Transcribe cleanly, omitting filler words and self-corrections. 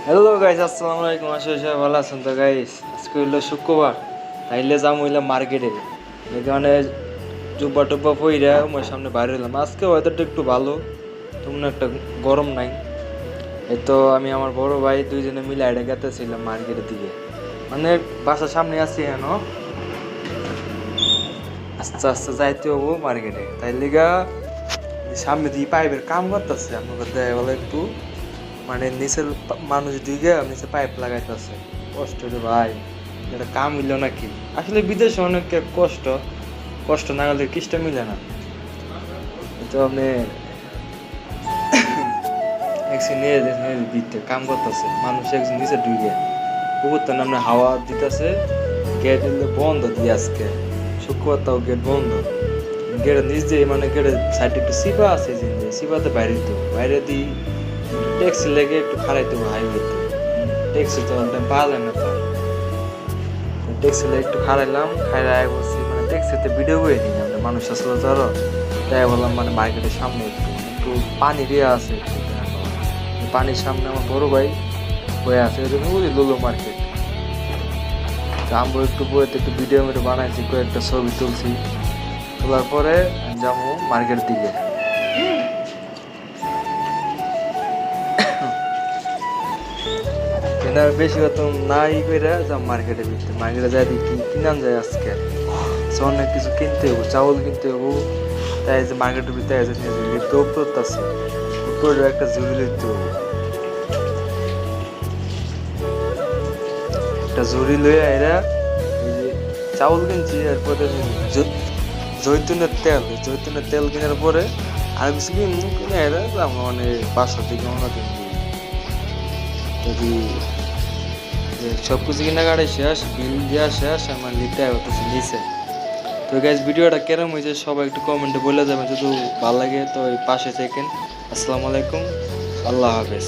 Hello guys, আসসালামু আলাইকুম। আসলে সবাই ভালো আছেন তো গাইস? আজকে হইলো শুক্রবার, তাইলে যাম হইলো মার্কেটে। এখানে জুব্বা টুব্বা পইরা আমার সামনে বাইরে হইলাম। আজকে ওয়েদারটা একটু ভালো, তেমন একটা গরম নাই। এই তো আমি আমার বড় ভাই দুইজনে মিলে আইডা গেতেছিলাম মার্কেটের দিকে। মানে বাসার সামনে আছি কেন, আস্তে আস্তে যাইতে হবো মার্কেটে। তাই লিগা সামনে দিয়ে পাইপের কাম করতেছে, আমাকে দেয় বলে একটু মানে নিচের মানুষ দিকে নিচে পাইপ লাগাইতেছে। কষ্ট রে ভাই, এটা কাম মিললো নাকি? আসলে বিদেশে অনেক কষ্ট, কষ্ট না গেলে কিসটা মিলে না। তো আপনি একদিকে কাম করতেছে মানুষ, একজন নিচে ঢুকে উপরটা নামে হাওয়া দিতেছে। গেট বন্ধ দিয়ে আজকে শুক্রবার, তাও গেট বন্ধ। গেটের নিচ দিয়ে মানে গেটের সাইডে একটু সিপা আছে, সিপাতে বাইরে দিত, বাইরে দিই ট্যাক্সি লেগে একটু খারাইতে হাইওয়েতে। ট্যাক্সি তো পাওয়া যায় না, তো ট্যাক্সি লেগে একটু খারাইলাম, খাইয়ে বলছি মানে ট্যাক্সিতে ভিডিও করে নিই আমরা, মানুষ আসলে ধরো। তাই বললাম মানে মার্কেটের সামনে একটু একটু পানি দিয়ে আছে, পানির সামনে আমার বড় ভাই বয়ে আছে, লুলো মার্কেট। আমরা একটু বইতে একটু ভিডিও মেরে বানাইছি, কয়েকটা ছবি তুলছি। তোলার পরে যাবো মার্কেটের দিকে। বেশি হতো নাই করে যাম মার্কেটের ভিতরে। মার্কেটে যাই দেখি কিনান যায় আজকে অনেক কিছু কিনতে হবো, চাউল কিনতে হবো। তাই যে মার্কেটের ভিতরে লিফ্ট উপরে আছে, উপরে একটা ঝুড়ি লিখতে হবো। একটা ঝুড়ি লইয়া এরা এই যে চাউল কিনছি, এরপরে জৈতুনের তেল কেনার পরে আর কিছু কিনে এরা মানে বাসার দিকে অন্যদিন যদি সব কিছু কেনাকাটা শেষ, বিল দেওয়া শেষ, আমার লিখতে হতেছে নিচে। তো গাইজ ভিডিওটা কেরম হয়েছে সবাই একটু কমেন্টে বলে যাবেন, যদি ভালো লাগে তো পাশে থাকেন। আসসালামু আলাইকুম, আল্লাহ হাফেজ।